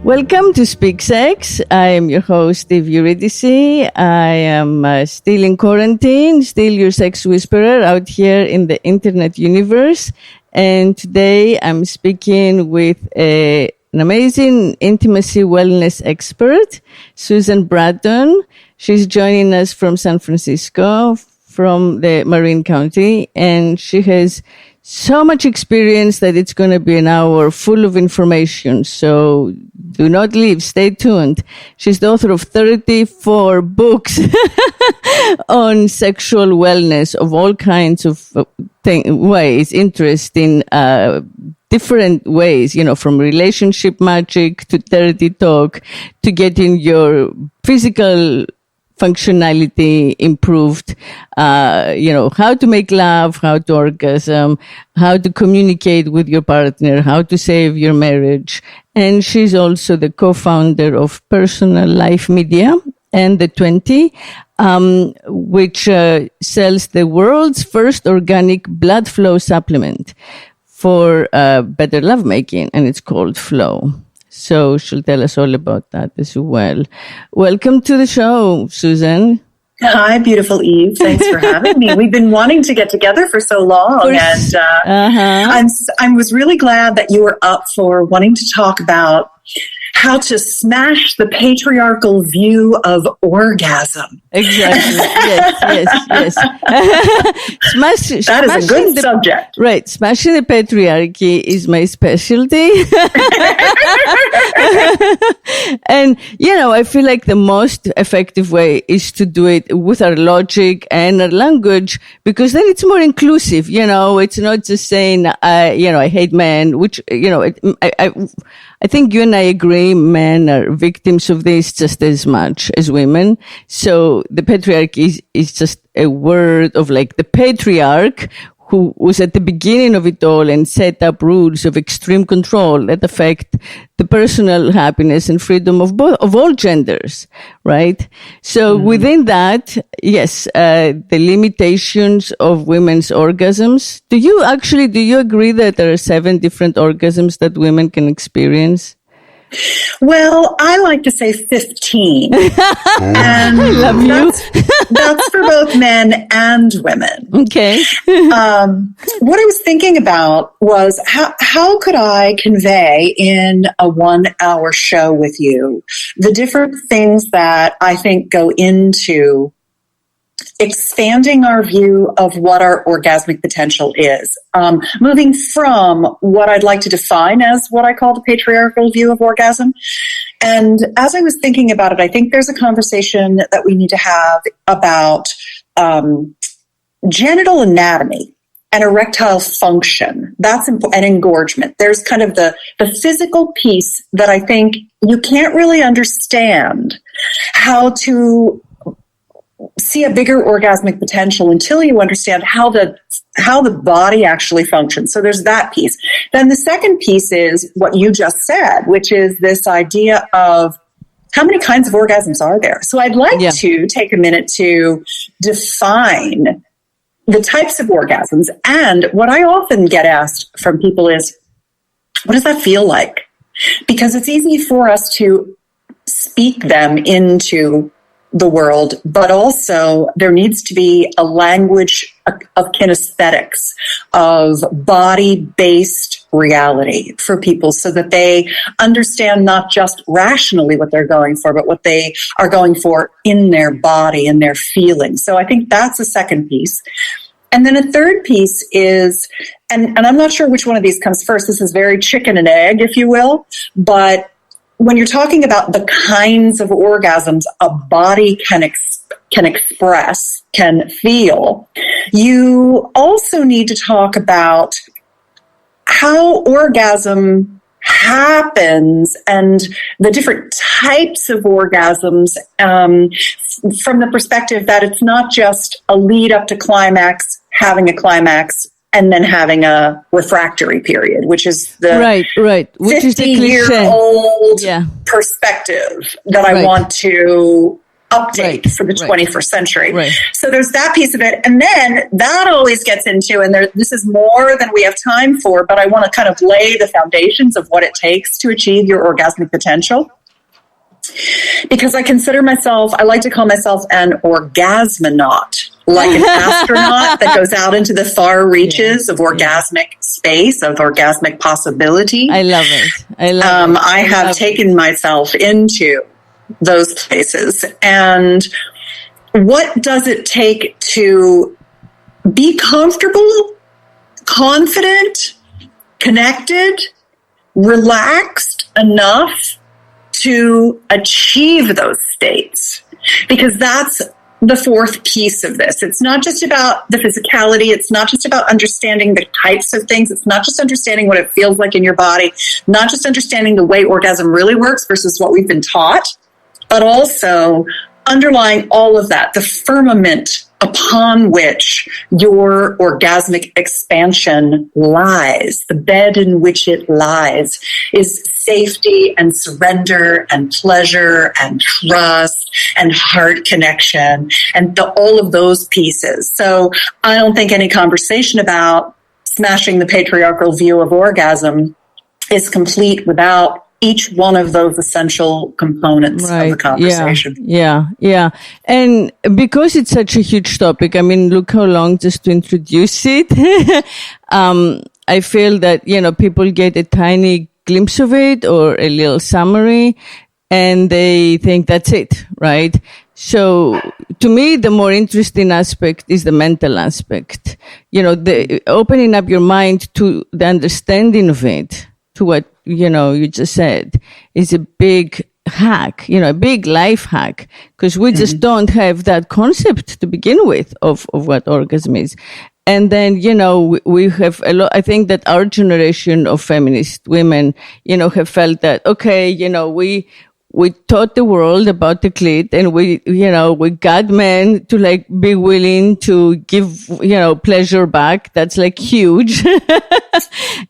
Welcome to Speak Sex. I am your host, Eurydice. I am still in quarantine, still your sex whisperer out here in the internet universe. And today I'm speaking with an amazing intimacy wellness expert, Susan Bratton. She's joining us from San Francisco, from the Marin County, and she has so much experience that it's going to be an hour full of information. So do not leave. Stay tuned. She's the author of 34 books on sexual wellness of all kinds of ways, interest in different ways, from relationship magic to dirty talk to getting your physical functionality improved, how to make love, how to orgasm, how to communicate with your partner, how to save your marriage. And she's also the co-founder of Personal Life Media and The 20, which sells the world's first organic blood flow supplement for better lovemaking, and it's called Flow. So she'll tell us all about that as well. Welcome to the show, Susan. Hi, beautiful Eve. Thanks for having me. We've been wanting to get together for so long, and I was really glad that you were up for wanting to talk about how to smash the patriarchal view of orgasm. Exactly. Yes. That is a good subject. Right. Smashing the patriarchy is my specialty. And, I feel like the most effective way is to do it with our logic and our language, because then it's more inclusive. It's not just saying, I hate men, which, I think you and I agree men are victims of this just as much as women. So the patriarchy is just a word of like the patriarch who was at the beginning of it all and set up rules of extreme control that affect the personal happiness and freedom of all genders, right? So within that, yes, the limitations of women's orgasms. Do you agree that there are 7 different orgasms that women can experience? Well, I like to say 15. And I love you. That's for both men and women. Okay. What I was thinking about was how could I convey in a 1-hour show with you the different things that I think go into expanding our view of what our orgasmic potential is, moving from what I'd like to define as what I call the patriarchal view of orgasm. And as I was thinking about it, I think there's a conversation that we need to have about genital anatomy and erectile function. That's important, and engorgement. There's kind of the physical piece that I think you can't really understand how to see a bigger orgasmic potential until you understand how the body actually functions. So there's that piece. Then the second piece is what you just said, which is this idea of how many kinds of orgasms are there. So I'd like to take a minute to define the types of orgasms. And what I often get asked from people is, what does that feel like? Because it's easy for us to speak them into the world, but also there needs to be a language of kinesthetics, of body-based reality for people so that they understand not just rationally what they're going for, but what they are going for in their body and their feelings. So I think that's a second piece. And then a third piece is, and I'm not sure which one of these comes first, this is very chicken and egg, if you will, but when you're talking about the kinds of orgasms a body can express, can feel, you also need to talk about how orgasm happens and the different types of orgasms from the perspective that it's not just a lead up to climax, having a climax, and then having a refractory period, which is the which is the 50-year-old perspective that I want to update for the 21st century. Right. So there's that piece of it. And then that always gets into, and this is more than we have time for, but I want to kind of lay the foundations of what it takes to achieve your orgasmic potential. Because I consider myself, I like to call myself an orgasmanaut, like an astronaut that goes out into the far reaches of orgasmic space, of orgasmic possibility. I love it. I have taken myself into those places. And what does it take to be comfortable, confident, connected, relaxed enough to achieve those states? Because that's the fourth piece of this. It's not just about the physicality. It's not just about understanding the types of things. It's not just understanding what it feels like in your body, not just understanding the way orgasm really works versus what we've been taught, but also underlying all of that, the firmament upon which your orgasmic expansion lies, the bed in which it lies, is safety and surrender and pleasure and trust and heart connection and all of those pieces. So I don't think any conversation about smashing the patriarchal view of orgasm is complete without each one of those essential components of the conversation. Yeah. And because it's such a huge topic, I mean, look how long just to introduce it. I feel that, people get a tiny glimpse of it or a little summary and they think that's it, right? So to me, the more interesting aspect is the mental aspect. The opening up your mind to the understanding of it, to what, you just said, is a big hack, a big life hack, because we just don't have that concept to begin with of what orgasm is. And then, we have a lot, I think that our generation of feminist women, have felt that, okay, we taught the world about the clit and we got men to be willing to give, pleasure back. That's huge.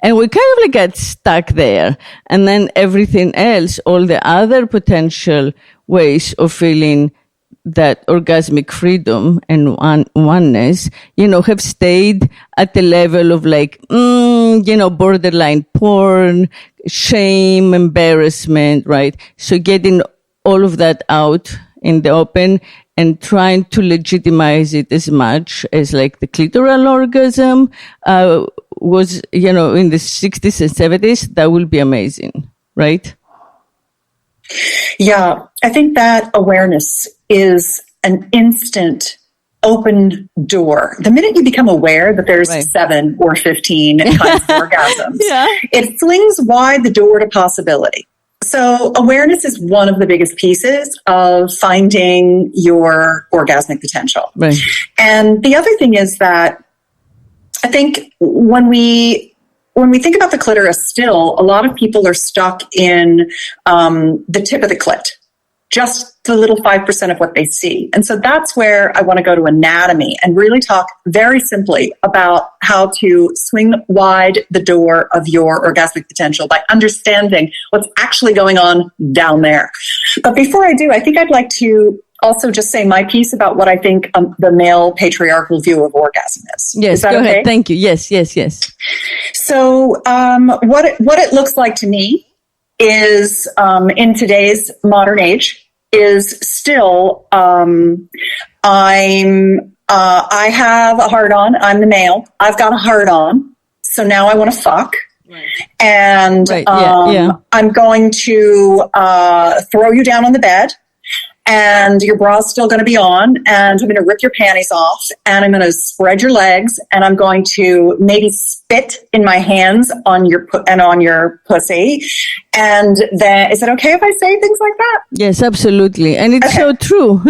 And we kind of got stuck there. And then everything else, all the other potential ways of feeling that orgasmic freedom and oneness, have stayed at the level of borderline porn, shame, embarrassment, right? So getting all of that out in the open and trying to legitimize it as much as the clitoral orgasm was, in the 60s and 70s, that will be amazing, right? Yeah, I think that awareness is an instant open door. The minute you become aware that there's 7 or 15 kinds of orgasms, it flings wide the door to possibility. So awareness is one of the biggest pieces of finding your orgasmic potential. Right. And the other thing is that I think when we think about the clitoris still, a lot of people are stuck in the tip of the clit, just the little 5% of what they see. And so that's where I want to go to anatomy and really talk very simply about how to swing wide the door of your orgasmic potential by understanding what's actually going on down there. But before I do, I think I'd like to also just say my piece about what I think the male patriarchal view of orgasm is. Yes, is that go okay? ahead. Thank you. Yes. So what it looks like to me is in today's modern age is still I have a hard on. I'm the male. I've got a hard on. So now I want to fuck. Right. And I'm going to throw you down on the bed. And your bra's still going to be on, and I'm going to rip your panties off, and I'm going to spread your legs, and I'm going to maybe spit in my hands on your pussy. And then, is it okay if I say things like that? Yes, absolutely, and it's so true.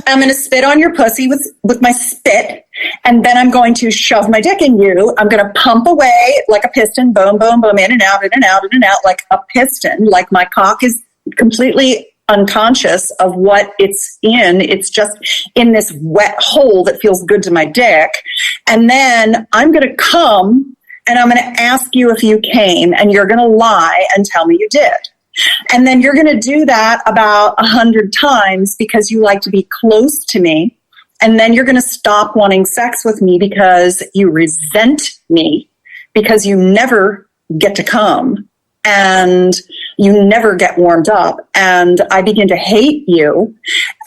I'm going to spit on your pussy with my spit, and then I'm going to shove my dick in you. I'm going to pump away like a piston, boom, boom, boom, in and out, in and out, in and out, like a piston. Like my cock is completely unconscious of what it's in. It's just in this wet hole that feels good to my dick. And then I'm going to come and I'm going to ask you if you came, and you're going to lie and tell me you did. And then you're going to do that about 100 times because you like to be close to me. And then you're going to stop wanting sex with me because you resent me, because you never get to come and you never get warmed up. And I begin to hate you.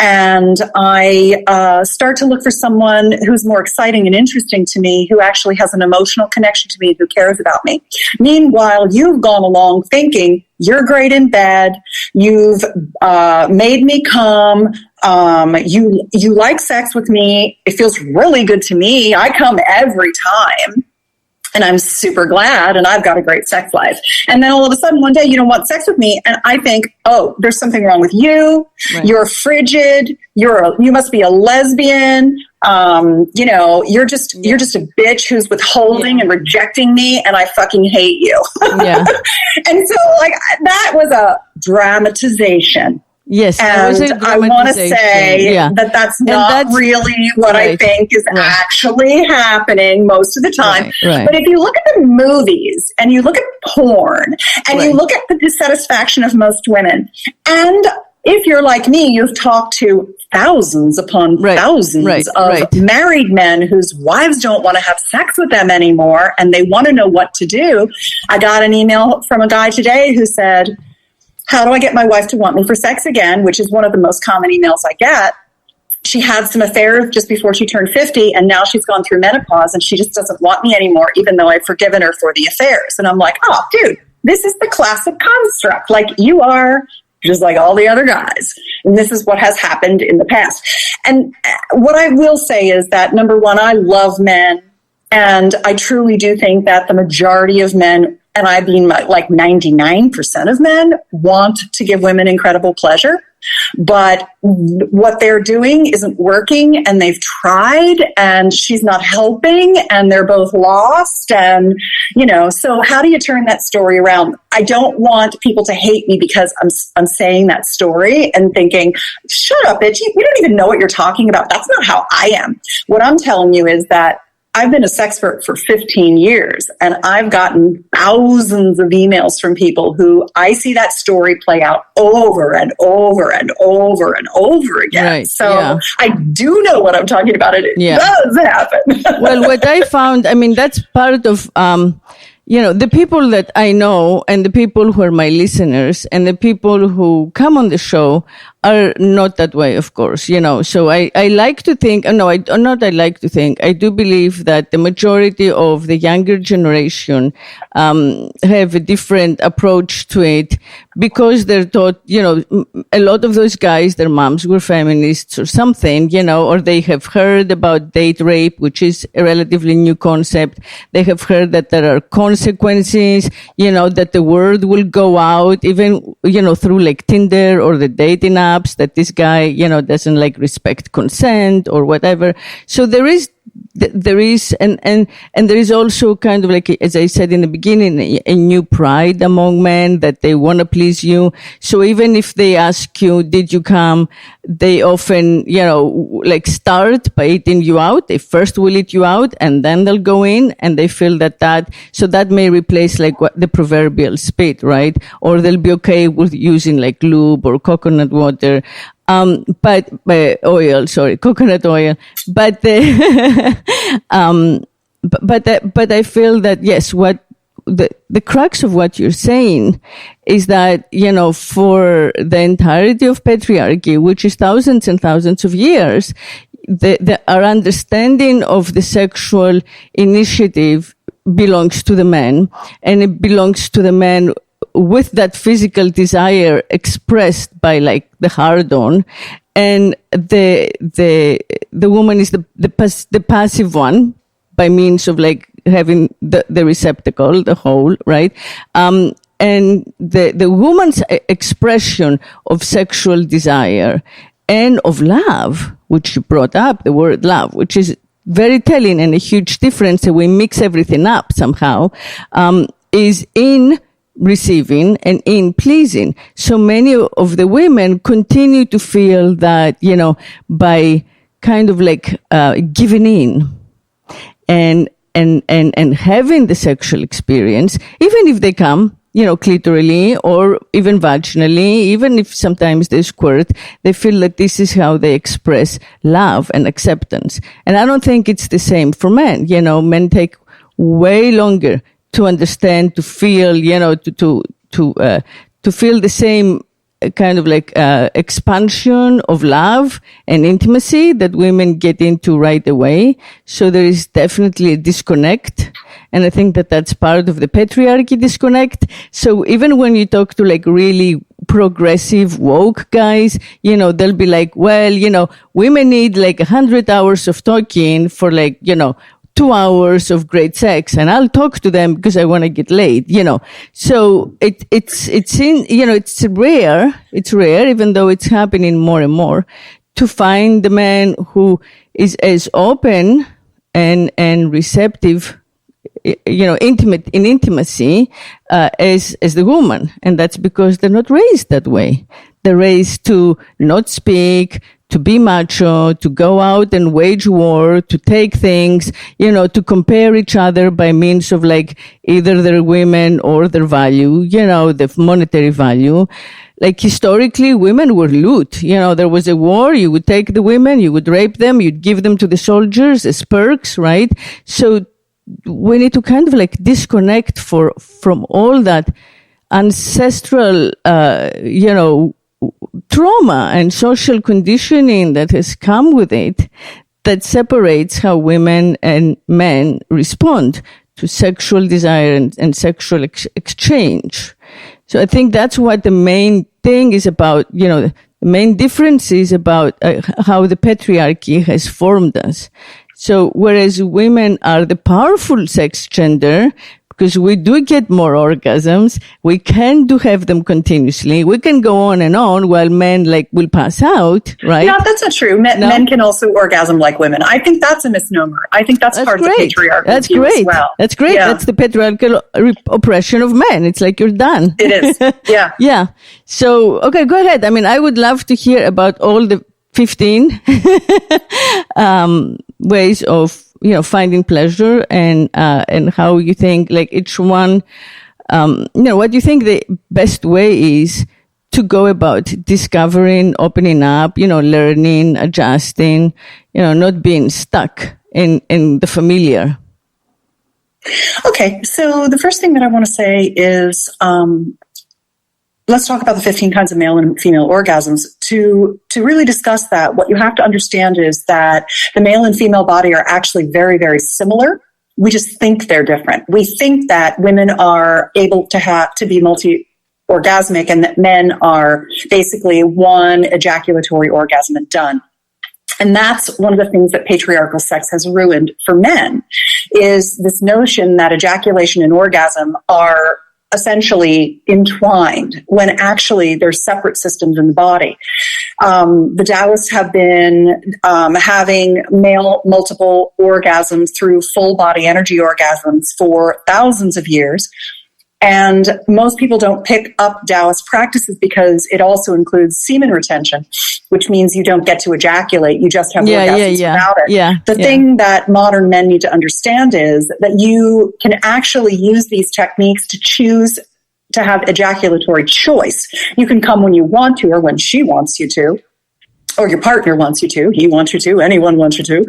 And I start to look for someone who's more exciting and interesting to me, who actually has an emotional connection to me, who cares about me. Meanwhile, you've gone along thinking you're great in bed. You've made me come. You like sex with me. It feels really good to me. I come every time. And I'm super glad, and I've got a great sex life. And then all of a sudden, one day, you don't want sex with me, and I think, oh, there's something wrong with you. Right. You're frigid. You must be a lesbian. You're just a bitch who's withholding and rejecting me, and I fucking hate you. Yeah. And so, that was a dramatization. Yes, and I want to say that that's not really what I think is actually happening most of the time. Right. But if you look at the movies and you look at porn and you look at the dissatisfaction of most women, and if you're like me, you've talked to thousands upon thousands of married men whose wives don't want to have sex with them anymore and they want to know what to do. I got an email from a guy today who said, how do I get my wife to want me for sex again? Which is one of the most common emails I get. She had some affairs just before she turned 50, and now she's gone through menopause, and she just doesn't want me anymore, even though I've forgiven her for the affairs. And I'm like, oh, dude, this is the classic construct. Like, you are just like all the other guys. And this is what has happened in the past. And what I will say is that, number one, I love men, and I truly do think that the majority of men, and I mean like 99% of men, want to give women incredible pleasure. But what they're doing isn't working, and they've tried, and she's not helping, and they're both lost. And, so how do you turn that story around? I don't want people to hate me because I'm saying that story and thinking, shut up, bitch. You don't even know what you're talking about. That's not how I am. What I'm telling you is that I've been a sexpert for 15 years, and I've gotten thousands of emails from people who I see that story play out over and over and over and over again. Right, so I do know what I'm talking about. It does happen. Well, what I found, that's part of, the people that I know and the people who are my listeners and the people who come on the show are not that way, of course, So I like to think, I do believe that the majority of the younger generation have a different approach to it because they're taught, a lot of those guys, their moms were feminists or something, or they have heard about date rape, which is a relatively new concept. They have heard that there are consequences, that the word will go out even, through like Tinder or the dating apps, that this guy, doesn't respect consent or whatever. So there is, and there is also kind of as I said in the beginning, a new pride among men that they want to please you. So even if they ask you, did you come? They often, start by eating you out. They first will eat you out and then they'll go in, and they feel so that may replace the proverbial spit, right? Or they'll be okay with using lube or coconut water. But coconut oil. But but I feel that yes, what the crux of what you're saying is that, for the entirety of patriarchy, which is thousands and thousands of years, our understanding of the sexual initiative belongs to the men, and it belongs to the men with that physical desire expressed by the hard-on, and the woman is the passive one by means of having the receptacle, the hole, right? And the woman's expression of sexual desire and of love, which you brought up, the word love, which is very telling and a huge difference, and we mix everything up somehow, is in receiving and in pleasing. So many of the women continue to feel that, by kind of giving in and having the sexual experience, even if they come, clitorally or even vaginally, even if sometimes they squirt, they feel that this is how they express love and acceptance. And I don't think it's the same for men. Men take way longer to understand, to feel, to feel the same kind of like expansion of love and intimacy that women get into right away. So there is definitely a disconnect. And I think that that's part of the patriarchy disconnect. So even when you talk to like really progressive woke guys, they'll be like, well, women need like 100 hours of talking for like, 2 hours of great sex, and I'll talk to them because I want to get laid, So it's rare, even though it's happening more and more, to find the man who is as open and receptive, intimate in intimacy, as the woman. And that's because they're not raised that way. They're raised to not speak, to be macho, to go out and wage war, to take things, to compare each other by means of like either their women or their value, the monetary value. Like historically, women were loot. There was a war, you would take the women, you would rape them, you'd give them to the soldiers as perks, right? So we need to kind of like disconnect from all that ancestral, trauma and social conditioning that has come with it, that separates how women and men respond to sexual desire and sexual exchange. So I think that's what the main thing is about, the main difference is about how the patriarchy has formed us. So whereas women are the powerful sex gender, because we do get more orgasms, we can have them continuously. We can go on and on while men will pass out, right? No, that's not true. Men can also orgasm like women. I think that's a misnomer. I think that's part great. of the patriarchy. That's great. As well. That's great. Yeah. That's the patriarchal oppression of men. It's like you're done. It is. Yeah. Yeah. So, okay, go ahead. I mean, I would love to hear about all the 15 ways of finding pleasure and how you think each one, what do you think the best way is to go about discovering, opening up, learning, adjusting, not being stuck in the familiar? Okay. So the first thing that I want to say is, let's talk about the 15 kinds of male and female orgasms. To really discuss that, what you have to understand is that the male and female body are actually very, very similar. We just think they're different. We think that women are able to be multi-orgasmic and that men are basically one ejaculatory orgasm and done. And that's one of the things that patriarchal sex has ruined for men, is this notion that ejaculation and orgasm are essentially entwined when actually they're separate systems in the body. The Taoists have been having male multiple orgasms through full body energy orgasms for thousands of years. And most people don't pick up Taoist practices because it also includes semen retention, which means you don't get to ejaculate. You just have orgasms without it. The thing that modern men need to understand is that you can actually use these techniques to choose to have ejaculatory choice. You can come when you want to or when she wants you to, or your partner wants you to, he wants you to, anyone wants you to.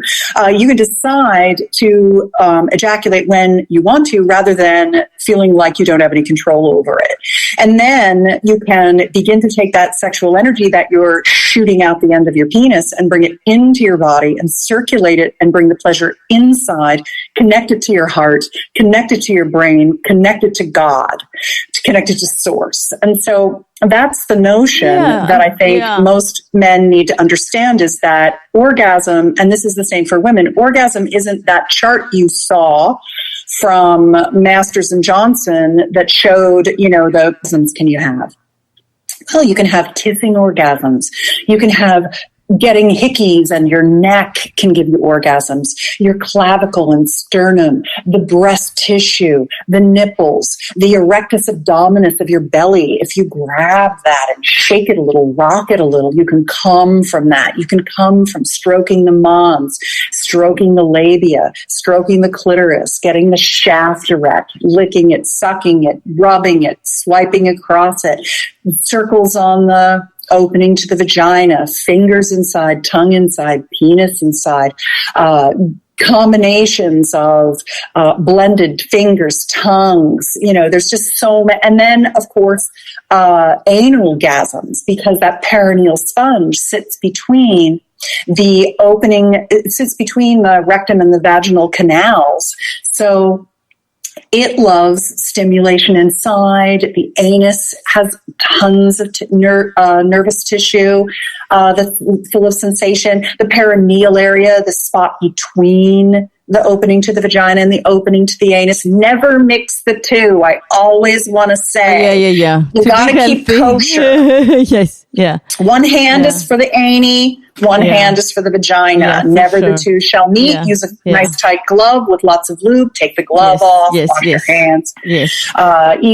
You can decide to ejaculate when you want to rather than feeling like you don't have any control over it. And then you can begin to take that sexual energy that you're shooting out the end of your penis and bring it into your body and circulate it and bring the pleasure inside, connect it to your heart, connect it to your brain, connect it to God, connect it to source. And so that's the notion that I think most men need to understand, is that orgasm, and this is the same for women, orgasm isn't that chart you saw from Masters and Johnson that showed, the orgasms can you have. Well, you can have kissing orgasms. You can have getting hickeys and your neck can give you orgasms, your clavicle and sternum, the breast tissue, the nipples, the erectus abdominis of your belly. If you grab that and shake it a little, rock it a little, you can come from that. You can come from stroking the mons, stroking the labia, stroking the clitoris, getting the shaft erect, licking it, sucking it, rubbing it, swiping across it, circles on the opening to the vagina, fingers inside, tongue inside, penis inside, combinations of blended fingers, tongues, there's just so many. And then, of course, anal orgasms, because that perineal sponge sits between the opening, it sits between the rectum and the vaginal canals. So it loves stimulation inside. The anus has tons of nervous tissue that's full of sensation. The perineal area, the spot between the opening to the vagina and the opening to the anus. Never mix the two. I always want to say, yeah. You got to keep kosher. Yes, yeah. One hand is for the ani. One hand is for the vagina. Never the two shall meet. Use a nice tight glove with lots of lube. Take the glove off. Wash your hands. E.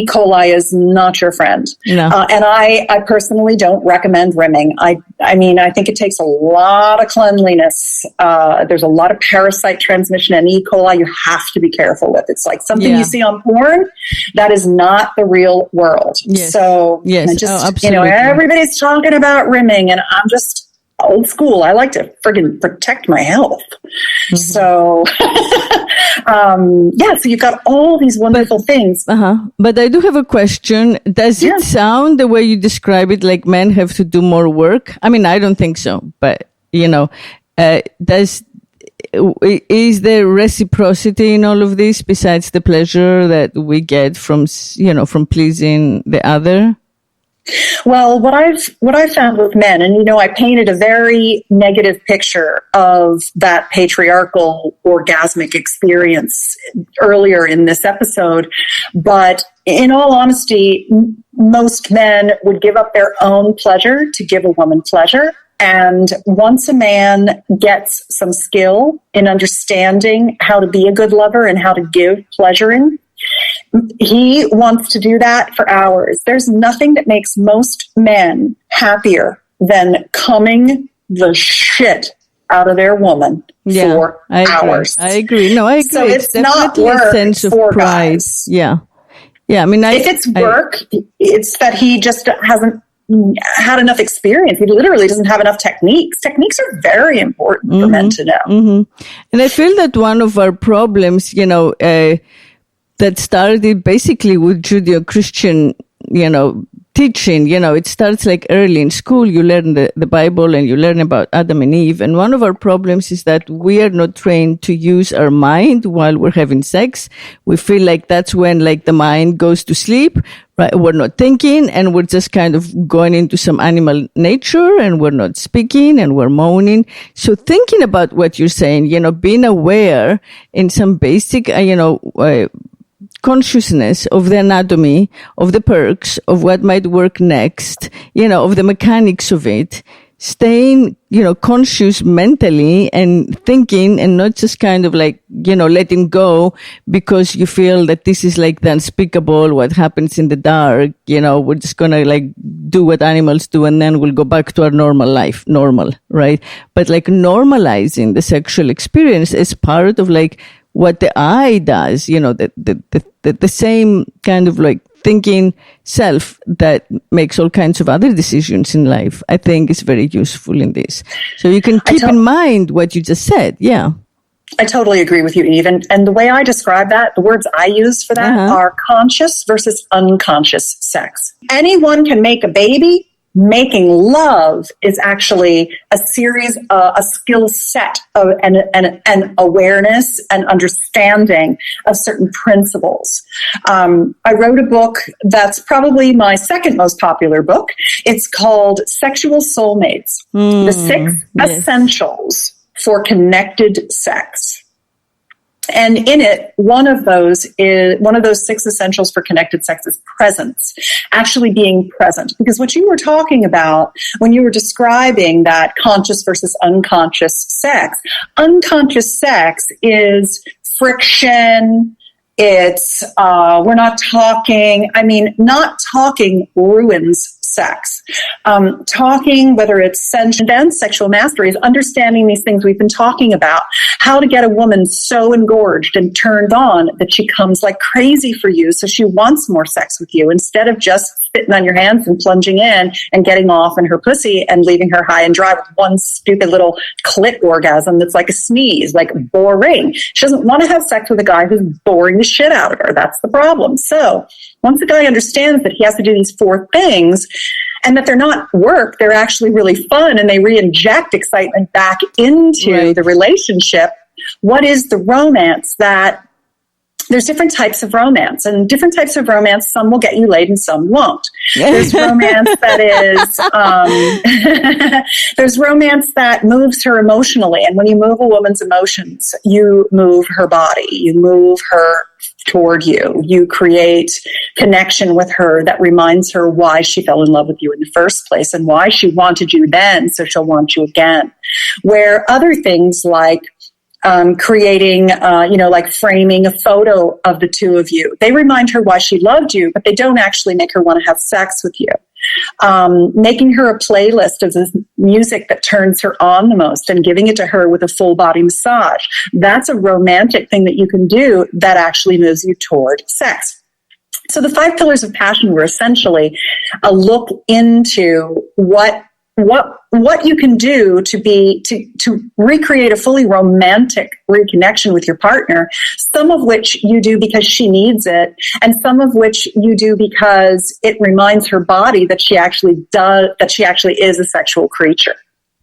coli is not your friend. No. And I personally don't recommend rimming. I mean, I think it takes a lot of cleanliness. There's a lot of parasite transmission, and E. coli you have to be careful with. It's like something you see on porn. That is not the real world. So everybody's talking about rimming, and I'm just old school. I like to friggin' protect my health. So, so you've got all these wonderful things. But I do have a question. Does it sound the way you describe it like men have to do more work? I mean, I don't think so, but is there reciprocity in all of this besides the pleasure that we get from pleasing the other? Well, what I've found with men, and I painted a very negative picture of that patriarchal orgasmic experience earlier in this episode, but in all honesty, most men would give up their own pleasure to give a woman pleasure. And once a man gets some skill in understanding how to be a good lover and how to give pleasuring, he wants to do that for hours. There's nothing that makes most men happier than coming the shit out of their woman for hours. I agree. No, I agree. So it's not work a sense of for pride. Guys. Yeah. I mean, if it's work, it's that he just hasn't had enough experience. He literally doesn't have enough techniques. Techniques are very important for men to know. And I feel that one of our problems, that started basically with Judeo-Christian, teaching. It starts like early in school. You learn the Bible and you learn about Adam and Eve. And one of our problems is that we are not trained to use our mind while we're having sex. We feel like that's when the mind goes to sleep, right? We're not thinking and we're just kind of going into some animal nature and we're not speaking and we're moaning. So thinking about what you're saying, being aware in some basic, consciousness of the anatomy, of the perks, of what might work next, of the mechanics of it, staying, conscious mentally and thinking and not just kind of letting go because you feel that this is the unspeakable, what happens in the dark, we're just gonna do what animals do and then we'll go back to our normal life, right? But normalizing the sexual experience is part of what the eye does, the same kind of thinking self that makes all kinds of other decisions in life, I think is very useful in this. So you can keep in mind what you just said. Yeah. I totally agree with you, Eve. And the way I describe that, the words I use for that are conscious versus unconscious sex. Anyone can make a baby. Making love is actually a series, a skill set of and awareness and understanding of certain principles. I wrote a book that's probably my second most popular book. It's called Sexual Soulmates, The 6 Essentials for Connected Sex. And in it, one of those 6 essentials for connected sex is presence, actually being present. Because what you were talking about when you were describing that conscious versus unconscious sex is friction. It's, we're not talking. I mean, not talking ruins sex. Talking, whether it's and sexual mastery, is understanding these things we've been talking about. How to get a woman so engorged and turned on that she comes like crazy for you, so she wants more sex with you, instead of just spitting on your hands and plunging in and getting off in her pussy and leaving her high and dry with one stupid little clit orgasm that's like a sneeze, like boring. She doesn't want to have sex with a guy who's boring the shit out of her. That's the problem. So once the guy understands that he has to do these 4 things, and that they're not work, they're actually really fun, and they re-inject excitement back into the relationship, what is the romance that... There's different types of romance, and different types of romance, some will get you laid and some won't. There's romance that is, there's romance that moves her emotionally. And when you move a woman's emotions, you move her body, you move her toward you. You create connection with her that reminds her why she fell in love with you in the first place and why she wanted you then, so she'll want you again. Where other things like creating, like framing a photo of the 2 of you. They remind her why she loved you, but they don't actually make her want to have sex with you. Making her a playlist of the music that turns her on the most and giving it to her with a full body massage. That's a romantic thing that you can do that actually moves you toward sex. So the 5 pillars of passion were essentially a look into what you can do to recreate a fully romantic reconnection with your partner, some of which you do because she needs it, and some of which you do because it reminds her body that she actually is a sexual creature.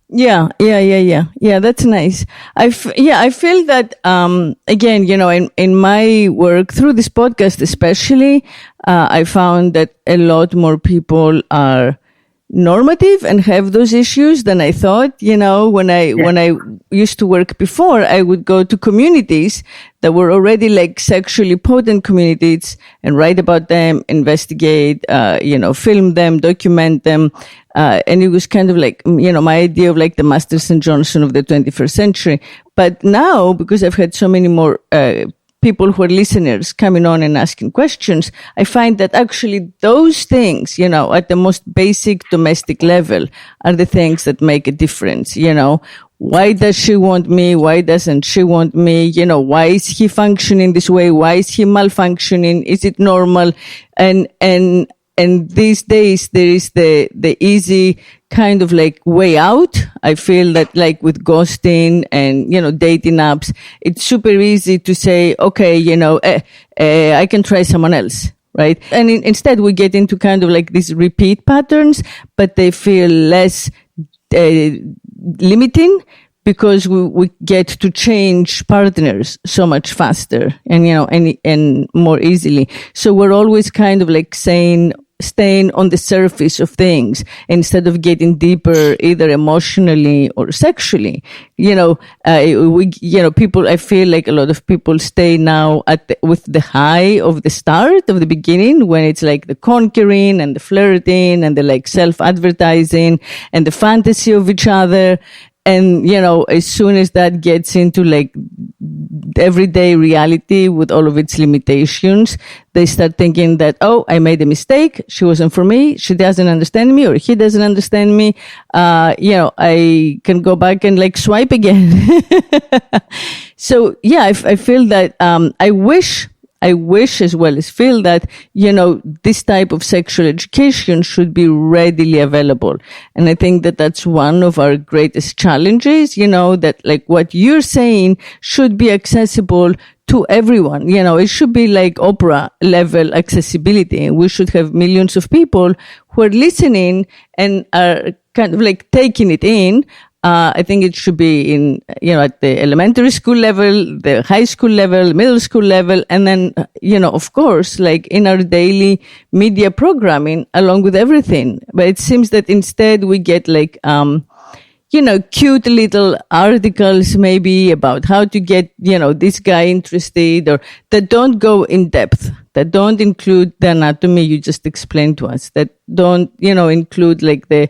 Yeah. That's nice. I feel that, again, in my work through this podcast, especially, I found that a lot more people are normative and have those issues than I thought. When I used to work before, I would go to communities that were already like sexually potent communities and write about them, investigate, film them, document them. And it was kind of like, my idea of like the Masterson Johnson of the 21st century. But now, because I've had so many more, people who are listeners coming on and asking questions, I find that actually those things, at the most basic domestic level are the things that make a difference. Why does she want me? Why doesn't she want me? Why is he functioning this way? Why is he malfunctioning? Is it normal? And these days there is the easy kind of like way out. I feel that like with ghosting and, dating apps, it's super easy to say, okay, I can try someone else. Right. And instead we get into kind of like these repeat patterns, but they feel less limiting because we get to change partners so much faster and, and more easily. So we're always kind of like staying on the surface of things instead of getting deeper, either emotionally or sexually. People, I feel like a lot of people stay now with the high of the start, of the beginning, when it's like the conquering and the flirting and the like self-advertising and the fantasy of each other. And, as soon as that gets into like everyday reality with all of its limitations, they start thinking that, oh, I made a mistake. She wasn't for me. She doesn't understand me, or he doesn't understand me. I can go back and like swipe again. So yeah, I feel that, I wish as well as feel that, this type of sexual education should be readily available. And I think that that's one of our greatest challenges, that like what you're saying should be accessible to everyone. It should be like Oprah level accessibility. We should have millions of people who are listening and are kind of like taking it in. I think it should be in, at the elementary school level, the high school level, middle school level, and then, of course, like in our daily media programming along with everything. But it seems that instead we get like, cute little articles maybe about how to get, this guy interested, or that don't go in depth, that don't include the anatomy you just explained to us, that don't, include like the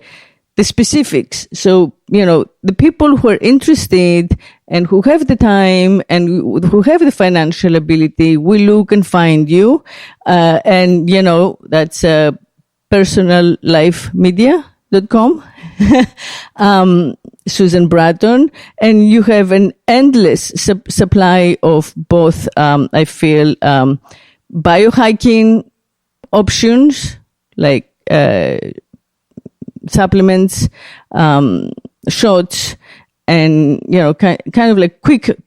specifics. So, the people who are interested and who have the time and who have the financial ability will look and find you. And, that's personallifemedia.com. Susan Bratton, and you have an endless supply of both, I feel, biohacking options, like supplements, shots, and kind of like quick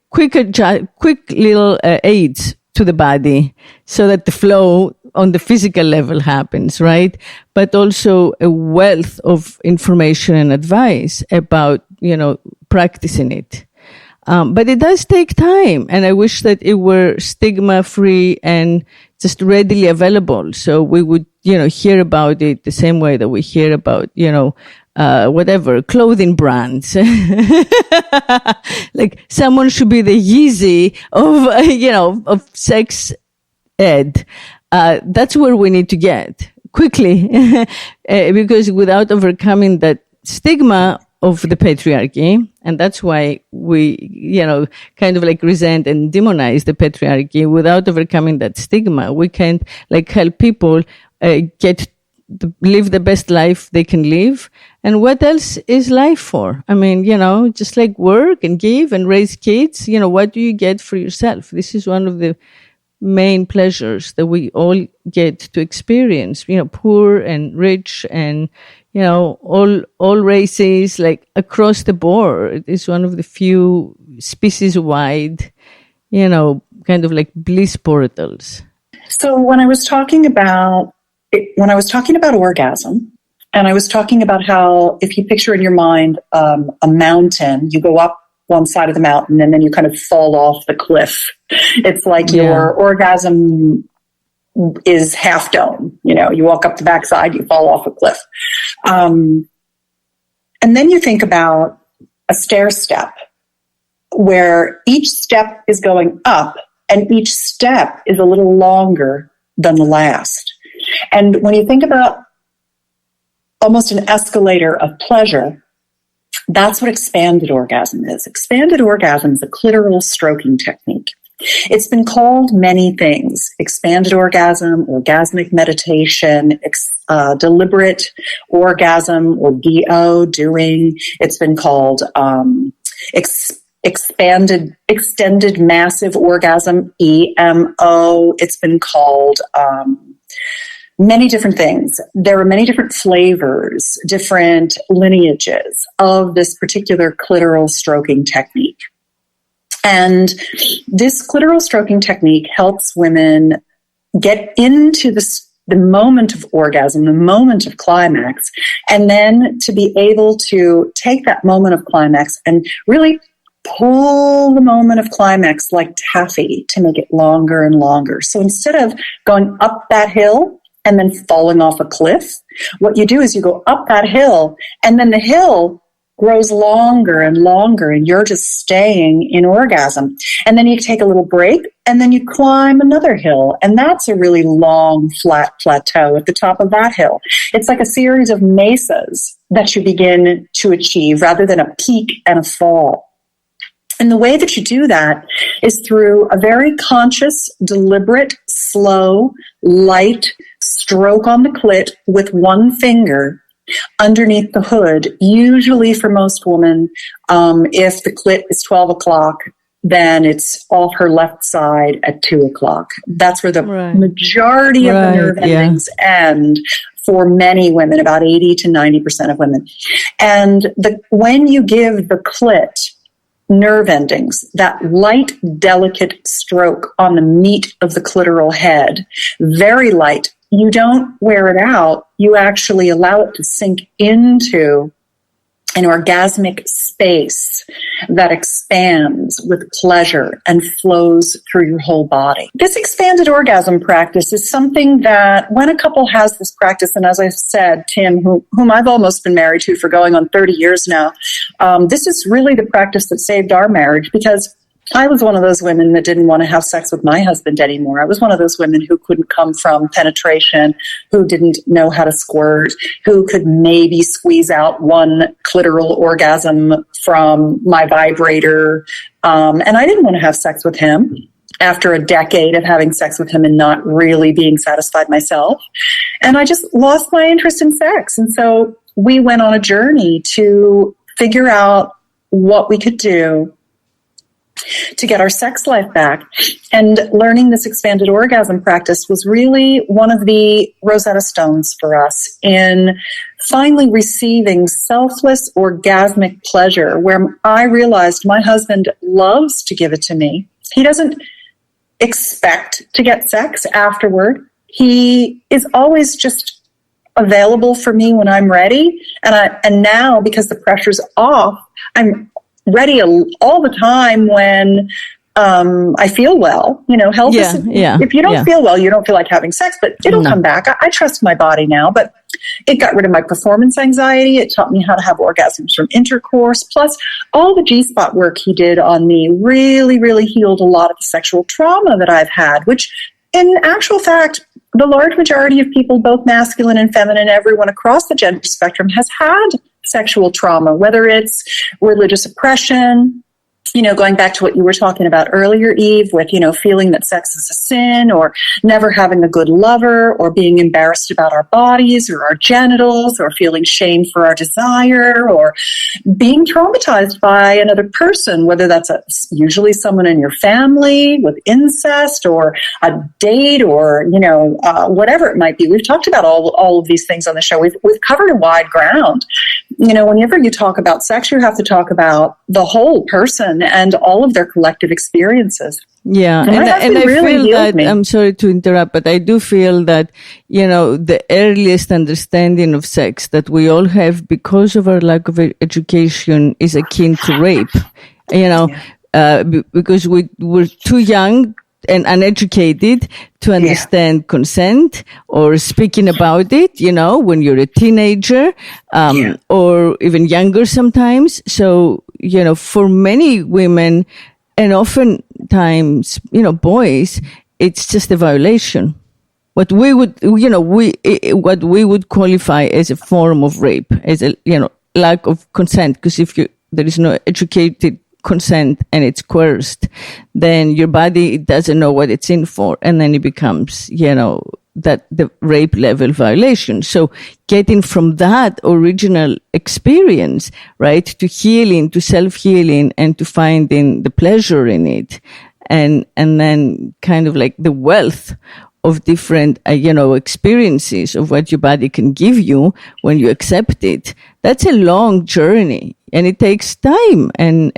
little aids to the body, so that the flow on the physical level happens, right? But also a wealth of information and advice about, practicing it. But it does take time, and I wish that it were stigma-free and just readily available. So we would, hear about it the same way that we hear about, whatever, clothing brands. Like someone should be the Yeezy of sex ed. That's where we need to get quickly, because without overcoming that stigma of the patriarchy, and that's why we, kind of like resent and demonize the patriarchy. Without overcoming that stigma, we can't like help people live the best life they can live. And what else is life for? I mean, just like work and give and raise kids, what do you get for yourself? This is one of the main pleasures that we all get to experience, poor and rich and, all races, like across the board. It's one of the few species wide, kind of like bliss portals. So when I was talking about orgasm, and I was talking about how if you picture in your mind a mountain, you go up one side of the mountain and then you kind of fall off the cliff. It's like your orgasm is half dome. You walk up the backside, you fall off a cliff. And then you think about a stair step where each step is going up and each step is a little longer than the last. And when you think about almost an escalator of pleasure, that's what expanded orgasm is. Expanded orgasm is a clitoral stroking technique. It's been called many things: expanded orgasm, orgasmic meditation, deliberate orgasm, or DO, doing. It's been called extended massive orgasm, EMO. It's been called many different things. There are many different flavors, different lineages of this particular clitoral stroking technique. And this clitoral stroking technique helps women get into the moment of orgasm, the moment of climax, and then to be able to take that moment of climax and really pull the moment of climax like taffy to make it longer and longer. So instead of going up that hill and then falling off a cliff, what you do is you go up that hill, and then the hill grows longer and longer, and you're just staying in orgasm. And then you take a little break, and then you climb another hill, and that's a really long, flat plateau at the top of that hill. It's like a series of mesas that you begin to achieve rather than a peak and a fall. And the way that you do that is through a very conscious, deliberate, slow, light stroke on the clit with one finger underneath the hood. Usually for most women, if the clit is 12 o'clock, then it's off her left side at 2 o'clock. That's where the majority of the nerve endings end for many women, about 80 to 90% of women. And when you give the clit nerve endings, that light, delicate stroke on the meat of the clitoral head, very light, you don't wear it out. You actually allow it to sink into an orgasmic space that expands with pleasure and flows through your whole body. This expanded orgasm practice is something that when a couple has this practice, and as I said, Tim, whom I've almost been married to for going on 30 years now, this is really the practice that saved our marriage, because I was one of those women that didn't want to have sex with my husband anymore. I was one of those women who couldn't come from penetration, who didn't know how to squirt, who could maybe squeeze out one clitoral orgasm from my vibrator. And I didn't want to have sex with him after a decade of having sex with him and not really being satisfied myself. And I just lost my interest in sex. And so we went on a journey to figure out what we could do to get our sex life back. And learning this expanded orgasm practice was really one of the Rosetta Stones for us in finally receiving selfless orgasmic pleasure, where I realized my husband loves to give it to me. He doesn't expect to get sex afterward. He is always just available for me when I'm ready. And now, because the pressure's off, I'm ready all the time when I feel well. You know, health is, if you don't feel well, you don't feel like having sex, but it'll come back. I trust my body now, but it got rid of my performance anxiety. It taught me how to have orgasms from intercourse. Plus, all the G-spot work he did on me really, really healed a lot of the sexual trauma that I've had, which in actual fact, the large majority of people, both masculine and feminine, everyone across the gender spectrum has had sexual trauma, whether it's religious oppression, you know, going back to what you were talking about earlier, Eve, with, you know, feeling that sex is a sin, or never having a good lover, or being embarrassed about our bodies or our genitals, or feeling shame for our desire, or being traumatized by another person, whether that's usually someone in your family with incest, or a date, or, you know, whatever it might be. We've talked about all of these things on the show. We've covered a wide ground. You know, whenever you talk about sex, you have to talk about the whole person and all of their collective experiences. Yeah, and I really feel that, I'm sorry to interrupt, but I do feel that, you know, the earliest understanding of sex that we all have because of our lack of education is akin to rape, you know, because we were too young and uneducated to understand consent or speaking about it, you know, when you're a teenager, or even younger sometimes. So, you know, for many women and oftentimes, you know, boys, it's just a violation. What we would, you know, what we would qualify as a form of rape, as a, you know, lack of consent. Because if there is no educated consent and it's coerced, then your body doesn't know what it's in for, and then it becomes, you know, that the rape level violation. So getting from that original experience, right, to healing, to self-healing, and to finding the pleasure in it, and then kind of like the wealth of different, you know, experiences of what your body can give you when you accept it. That's a long journey, and it takes time and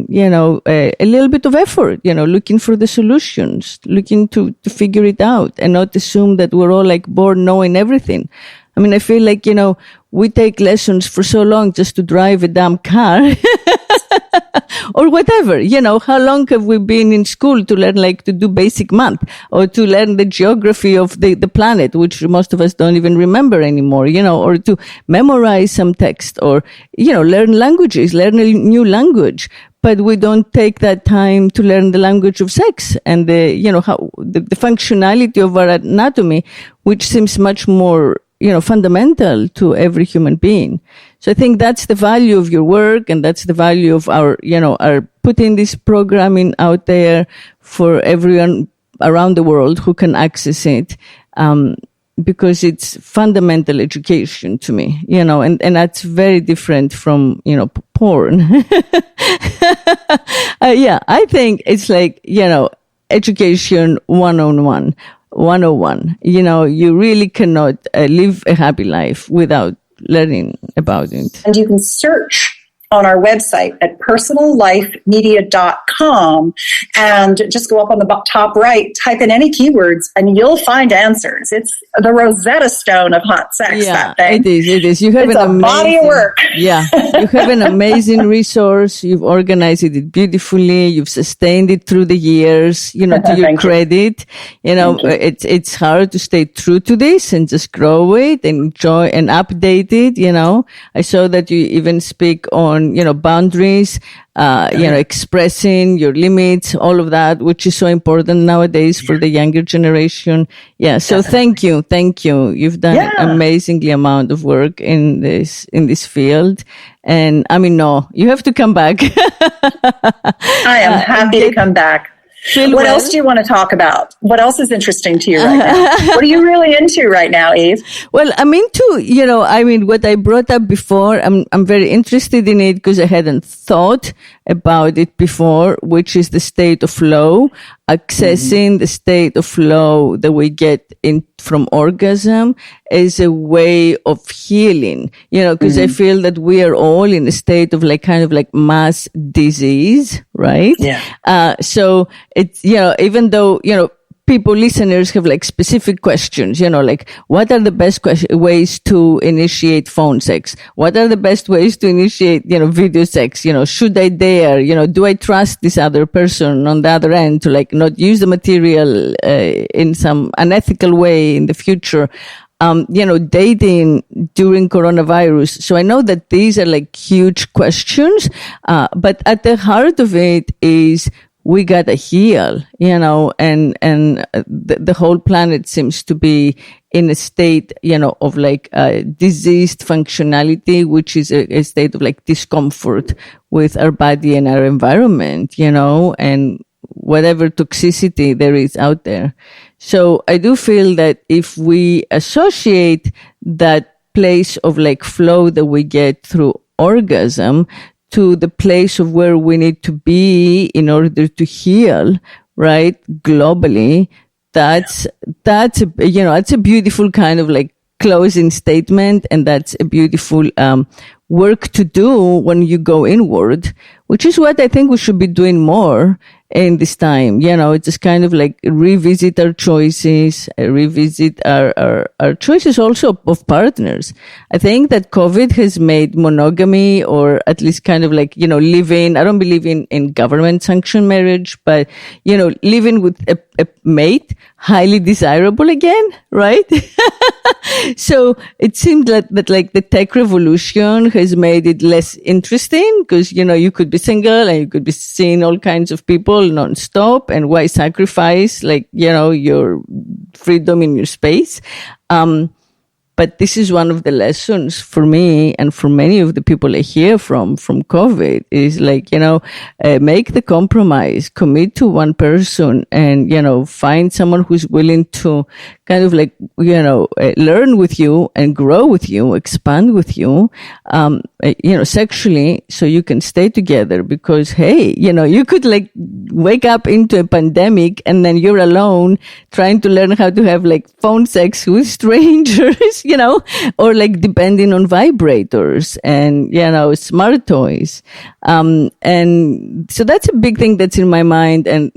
you know, a little bit of effort, you know, looking for the solutions, looking to figure it out, and not assume that we're all like born knowing everything. I mean, I feel like, you know, we take lessons for so long just to drive a damn car or whatever. You know, how long have we been in school to learn, like, to do basic math or to learn the geography of the planet, which most of us don't even remember anymore, you know, or to memorize some text, or, you know, learn languages, learn a new language. But we don't take that time to learn the language of sex and the, you know, how the functionality of our anatomy, which seems much more, you know, fundamental to every human being. So I think that's the value of your work, and that's the value of our, you know, our putting this programming out there for everyone around the world who can access it, because it's fundamental education to me, you know, and that's very different from, you know, porn. I think it's like, you know, education 101. You know, you really cannot live a happy life without learning about it. And you can search on our website at personallifemedia.com and just go up on the top right, type in any keywords, and you'll find answers. It's the Rosetta Stone of hot sex, that thing. It is. You have it's an a amazing body of work. Yeah. You have an amazing resource. You've organized it beautifully. You've sustained it through the years, to your credit. It's hard to stay true to this and just grow it and enjoy and update it. I saw that you even speak on, boundaries, expressing your limits, all of that, which is so important nowadays for the younger generation. Yeah. So thank you. You've done an amazingly amount of work in this field. And no, you have to come back. I am happy to come back. What else do you want to talk about? What else is interesting to you right now? What are you really into right now, Eve? Well, I'm into, what I brought up before. I'm very interested in it because I hadn't thought about it before, which is the state of flow, accessing the state of flow that we get in from orgasm as a way of healing, because I feel that we are all in a state of mass disease, right? Yeah. So it's, even though, listeners have specific questions, what are the best ways to initiate phone sex? What are the best ways to initiate, video sex? Should I dare? Do I trust this other person on the other end to not use the material, in some unethical way in the future? Dating during coronavirus. So I know that these are huge questions, but at the heart of it is we gotta heal, and the whole planet seems to be in a state, of diseased functionality, which is a state of discomfort with our body and our environment, and whatever toxicity there is out there. So I do feel that if we associate that place of flow that we get through orgasm to the place of where we need to be in order to heal, right, globally, that's a beautiful kind of closing statement, and that's a beautiful work to do when you go inward, which is what I think we should be doing more in this time. It's just kind of revisit our choices, revisit our choices also of partners. I think that COVID has made monogamy, or at least kind of living, I don't believe in government sanctioned marriage, but, living with a mate, highly desirable again, right? So it seemed that the tech revolution has made it less interesting because, you could be single and you could be seeing all kinds of people non-stop, and why sacrifice your freedom in your space. But this is one of the lessons for me and for many of the people I hear from COVID is make the compromise, commit to one person, and, find someone who's willing to kind of learn with you and grow with you, expand with you, sexually, so you can stay together. Because, hey, you could wake up into a pandemic and then you're alone trying to learn how to have phone sex with strangers, or depending on vibrators and, smart toys. And so that's a big thing that's in my mind. And,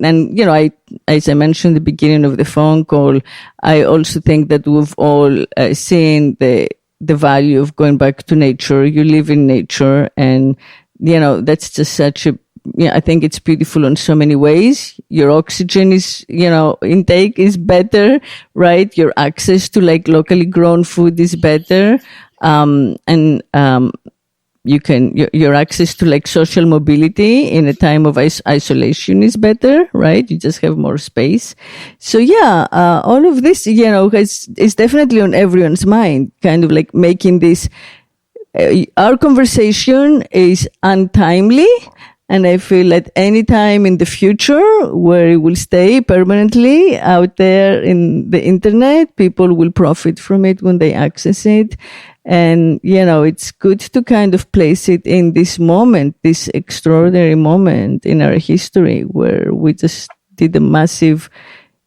as I mentioned at the beginning of the phone call, I also think that we've all seen the value of going back to nature. You live in nature, and, that's just such a, I think it's beautiful in so many ways. Your oxygen is, intake is better, right? Your access to locally grown food is better. Your access to social mobility in a time of isolation is better, right? You just have more space. So yeah, all of this, is definitely on everyone's mind, kind of making this, our conversation is untimely. And I feel at any time in the future where it will stay permanently out there in the internet, people will profit from it when they access it. And, it's good to kind of place it in this moment, this extraordinary moment in our history where we just did a massive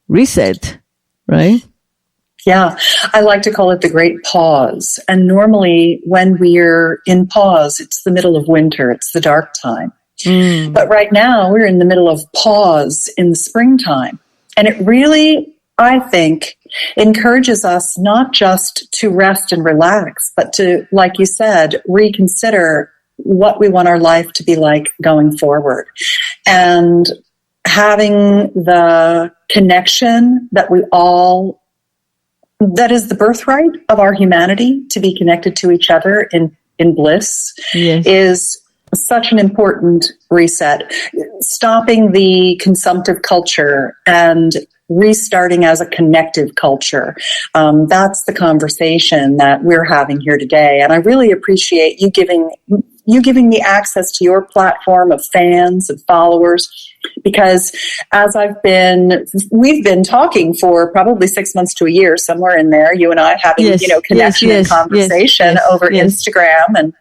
reset, right? Yeah, I like to call it the great pause. And normally when we're in pause, it's the middle of winter, it's the dark time. But right now we're in the middle of pause in the springtime. And it really, I think, encourages us not just to rest and relax, but to, like you said, reconsider what we want our life to be like going forward. And having the connection that is the birthright of our humanity, to be connected to each other in bliss, is such an important reset. Stopping the consumptive culture and restarting as a connective culture. That's the conversation that we're having here today. And I really appreciate you giving me access to your platform of fans and followers, because as we've been talking for probably 6 months to a year, somewhere in there, you and I having, connection and conversation over Instagram. And,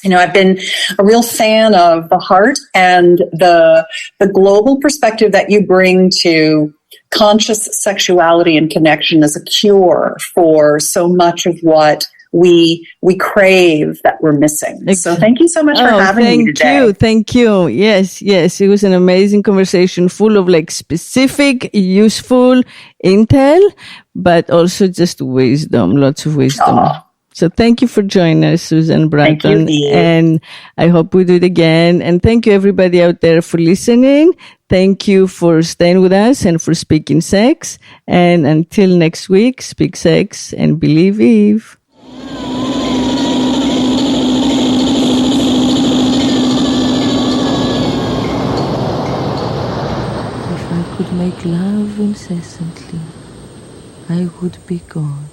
I've been a real fan of the heart and the global perspective that you bring to conscious sexuality and connection as a cure for so much of what we crave that we're missing. So thank you so much for having me today. Thank you. Yes. It was an amazing conversation full of specific, useful intel, but also just wisdom, lots of wisdom. Aww. So thank you for joining us, Susan Bratton. Thank you, Eve. And I hope we do it again. And thank you everybody out there for listening. Thank you for staying with us and for speaking sex. And until next week, speak sex and believe Eve. If I could make love incessantly, I would be God.